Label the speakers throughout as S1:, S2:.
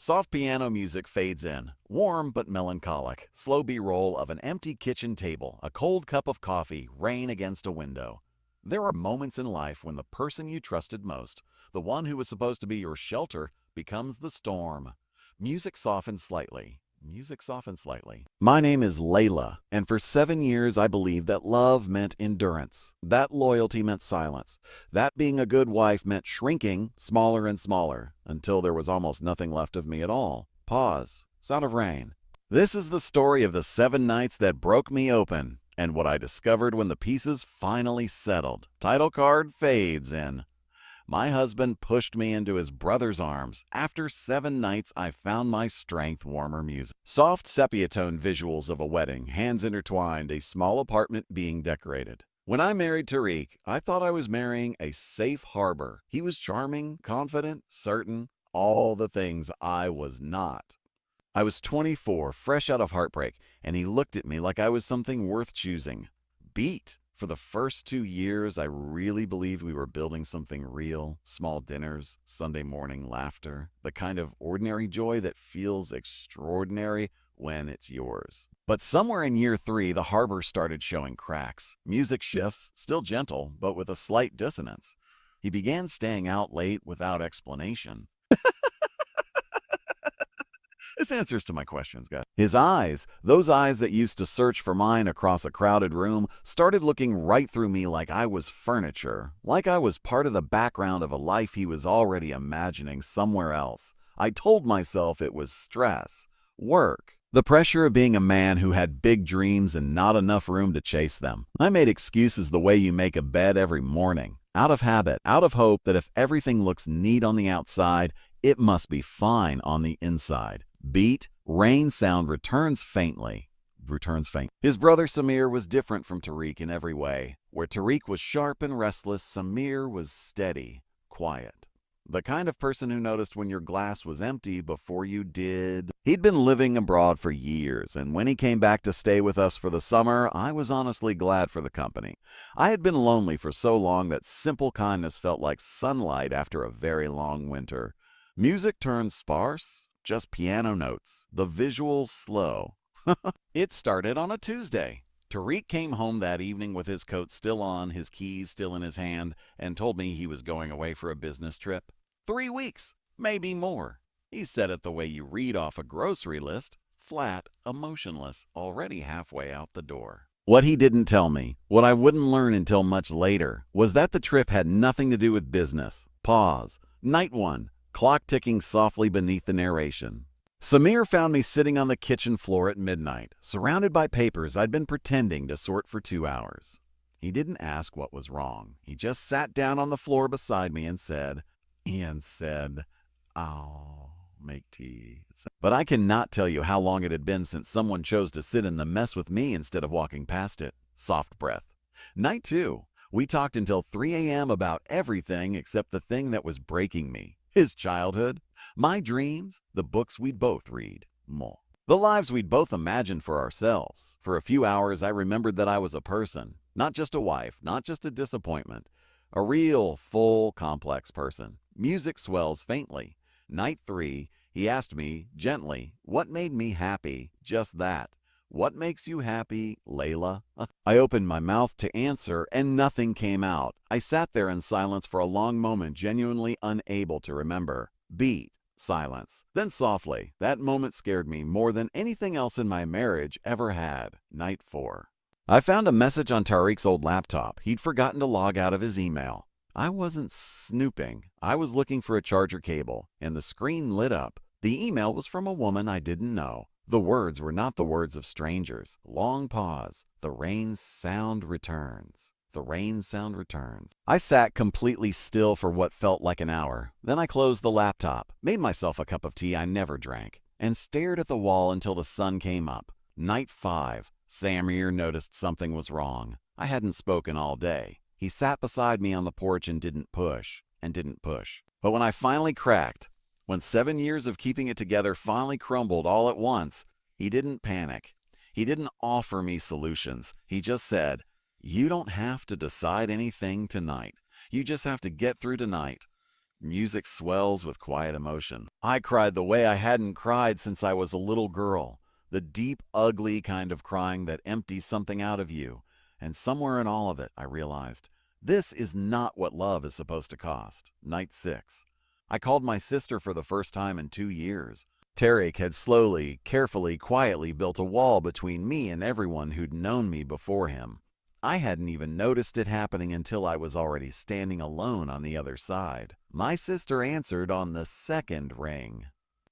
S1: Soft piano music fades in, warm but melancholic. Slow B-roll of an empty kitchen table, a cold cup of coffee, rain against a window. There are moments in life when the person you trusted most, the one who was supposed to be your shelter, becomes the storm. Music softens slightly. Music softens slightly. My name is Layla, and for 7 years I believed that love meant endurance, that loyalty meant silence, that being a good wife meant shrinking smaller and smaller, until there was almost nothing left of me at all. Pause. Sound of rain. This is the story of the 7 nights that broke me open, and what I discovered when the pieces finally settled. Title card fades in. My husband pushed me into his brother's arms. After 7 nights, I found my strength, warmer music. Soft sepia-tone visuals of a wedding, hands intertwined, a small apartment being decorated. When I married Tariq, I thought I was marrying a safe harbor. He was charming, confident, certain, all the things I was not. I was 24, fresh out of heartbreak, and he looked at me like I was something worth choosing. Beat. For the first 2 years, I really believed we were building something real. Small dinners, Sunday morning laughter, the kind of ordinary joy that feels extraordinary when it's yours. But somewhere in year 3, the harbor started showing cracks. Music shifts, still gentle, but with a slight dissonance. He began staying out late without explanation. This answers to my questions, guys. His eyes, those eyes that used to search for mine across a crowded room, started looking right through me like I was furniture, like I was part of the background of a life he was already imagining somewhere else. I told myself it was stress, work, the pressure of being a man who had big dreams and not enough room to chase them. I made excuses the way you make a bed every morning, out of habit, out of hope that if everything looks neat on the outside, it must be fine on the inside. Beat, rain sound returns faint. His brother Samir was different from Tariq in every way. Where Tariq was sharp and restless, Samir was steady, quiet. The kind of person who noticed when your glass was empty before you did. He'd been living abroad for years, and when he came back to stay with us for the summer, I was honestly glad for the company. I had been lonely for so long that simple kindness felt like sunlight after a very long winter. Music turned sparse. Just piano notes, the visuals slow. It started on a Tuesday. Tariq came home that evening with his coat still on, his keys still in his hand, and told me he was going away for a business trip. 3 weeks, maybe more. He said it the way you read off a grocery list, flat, emotionless, already halfway out the door. What he didn't tell me, what I wouldn't learn until much later, was that the trip had nothing to do with business. Pause. Night 1. Clock ticking softly beneath the narration. Samir found me sitting on the kitchen floor at midnight, surrounded by papers I'd been pretending to sort for 2 hours. He didn't ask what was wrong. He just sat down on the floor beside me and said, "I'll make tea." But I cannot tell you how long it had been since someone chose to sit in the mess with me instead of walking past it. Soft breath. Night 2. We talked until 3 a.m. about everything except the thing that was breaking me. His childhood, my dreams, the books we'd both read, more. The lives we'd both imagined for ourselves. For a few hours, I remembered that I was a person, not just a wife, not just a disappointment, a real, full, complex person. Music swells faintly. Night 3, he asked me, gently, what made me happy? Just that. What makes you happy, Layla? I opened my mouth to answer, and nothing came out. I sat there in silence for a long moment, genuinely unable to remember. Beat. Silence. Then softly. That moment scared me more than anything else in my marriage ever had. Night 4. I found a message on Tariq's old laptop. He'd forgotten to log out of his email. I wasn't snooping. I was looking for a charger cable, and the screen lit up. The email was from a woman I didn't know. The words were not the words of strangers. Long pause. The rain sound returns. The rain sound returns. I sat completely still for what felt like an hour. Then I closed the laptop, made myself a cup of tea I never drank, and stared at the wall until the sun came up. Night 5. Samir noticed something was wrong. I hadn't spoken all day. He sat beside me on the porch and didn't push, But when I finally cracked, when 7 years of keeping it together finally crumbled all at once, he didn't panic. He didn't offer me solutions. He just said, "You don't have to decide anything tonight. You just have to get through tonight. Music swells with quiet emotion. I cried the way I hadn't cried since I was a little girl. The deep, ugly kind of crying that empties something out of you. And somewhere in all of it, I realized, this is not what love is supposed to cost. Night 6. I called my sister for the first time in 2 years. Tarek had slowly, carefully, quietly built a wall between me and everyone who'd known me before him. I hadn't even noticed it happening until I was already standing alone on the other side. My sister answered on the second ring.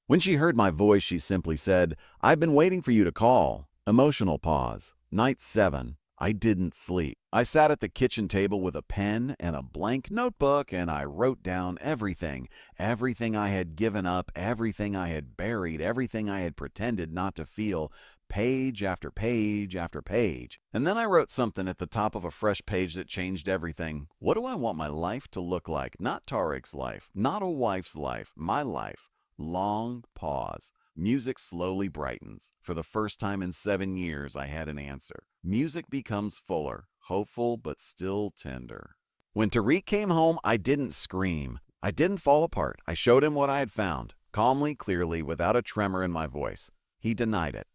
S1: When she heard my voice, she simply said, "I've been waiting for you to call." Emotional pause. Night 7. I didn't sleep. I sat at the kitchen table with a pen and a blank notebook, and I wrote down everything. Everything I had given up, everything I had buried, everything I had pretended not to feel, page after page after page. And then I wrote something at the top of a fresh page that changed everything. What do I want my life to look like? Not Tarek's life, not a wife's life, my life. Long pause. Music slowly brightens. For the first time in 7 years, I had an answer. Music becomes fuller, hopeful, but still tender. When Tariq came home, I didn't scream. I didn't fall apart. I showed him what I had found, calmly, clearly, without a tremor in my voice. He denied it.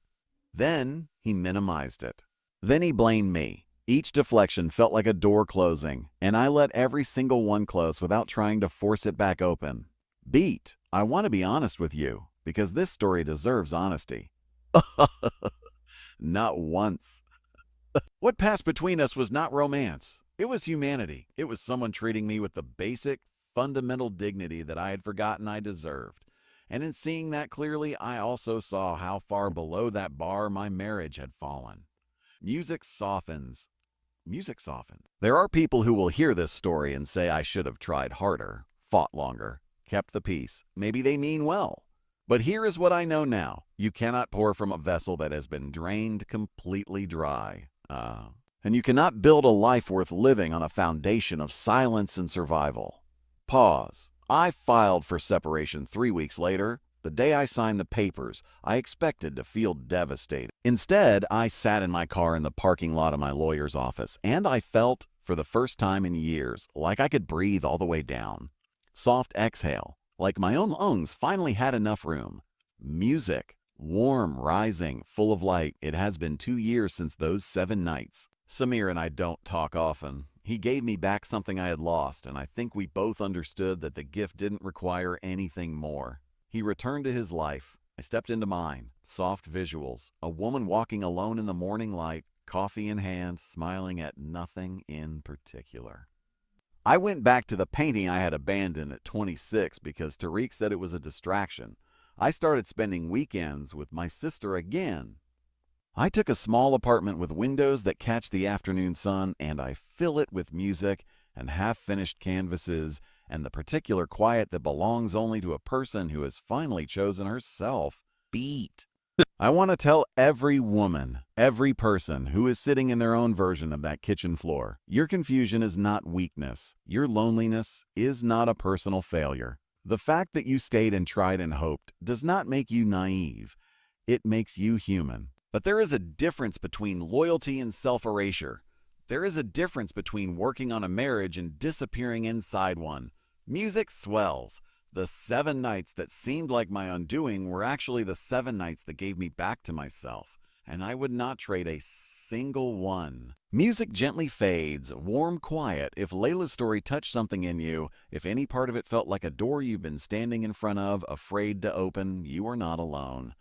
S1: Then he minimized it. Then he blamed me. Each deflection felt like a door closing, and I let every single one close without trying to force it back open. Beat, I want to be honest with you, because this story deserves honesty. Not once. What passed between us was not romance. It was humanity. It was someone treating me with the basic, fundamental dignity that I had forgotten I deserved. And in seeing that clearly, I also saw how far below that bar my marriage had fallen. Music softens. Music softens. There are people who will hear this story and say I should have tried harder, fought longer, kept the peace. Maybe they mean well. But here is what I know now. You cannot pour from a vessel that has been drained completely dry. And you cannot build a life worth living on a foundation of silence and survival. Pause. I filed for separation 3 weeks later. The day I signed the papers, I expected to feel devastated. Instead, I sat in my car in the parking lot of my lawyer's office, and I felt, for the first time in years, like I could breathe all the way down. Soft exhale, like my own lungs finally had enough room. Music, warm, rising, full of light. It has been 2 years since those 7 nights. Samir and I don't talk often. He gave me back something I had lost, and I think we both understood that the gift didn't require anything more. He returned to his life. I stepped into mine. Soft visuals. A woman walking alone in the morning light, coffee in hand, smiling at nothing in particular. I went back to the painting I had abandoned at 26 because Tariq said it was a distraction. I started spending weekends with my sister again. I took a small apartment with windows that catch the afternoon sun, and I fill it with music and half-finished canvases and the particular quiet that belongs only to a person who has finally chosen herself. Beat. I want to tell every woman, every person who is sitting in their own version of that kitchen floor, your confusion is not weakness. Your loneliness is not a personal failure. The fact that you stayed and tried and hoped does not make you naive. It makes you human. But there is a difference between loyalty and self-erasure. There is a difference between working on a marriage and disappearing inside one. Music swells. The 7 nights that seemed like my undoing were actually the 7 nights that gave me back to myself, and I would not trade a single one. Music gently fades, warm quiet. If Layla's story touched something in you, if any part of it felt like a door you've been standing in front of, afraid to open, you are not alone.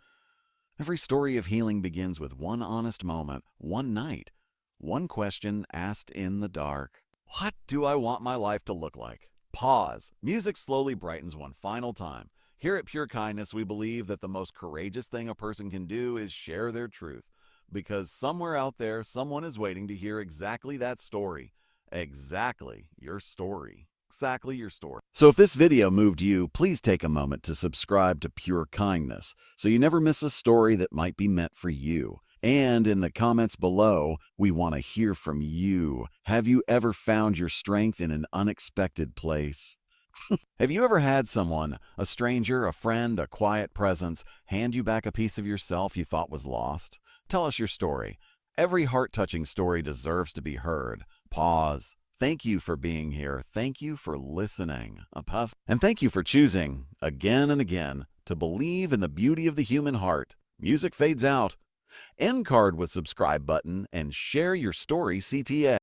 S1: Every story of healing begins with one honest moment, one night, one question asked in the dark. What do I want my life to look like? Pause. Music slowly brightens one final time. Here at Pure Kindness, we believe that the most courageous thing a person can do is share their truth. Because somewhere out there, someone is waiting to hear exactly that story. Exactly your story. Exactly your story. So if this video moved you, please take a moment to subscribe to Pure Kindness so you never miss a story that might be meant for you. And in the comments below, we want to hear from you. Have you ever found your strength in an unexpected place? Have you ever had someone, a stranger, a friend, a quiet presence, hand you back a piece of yourself you thought was lost? Tell us your story. Every heart-touching story deserves to be heard. Pause. Thank you for being here. Thank you for listening. A puff. And thank you for choosing, again and again, to believe in the beauty of the human heart. Music fades out. End card with subscribe button and share your story CTA.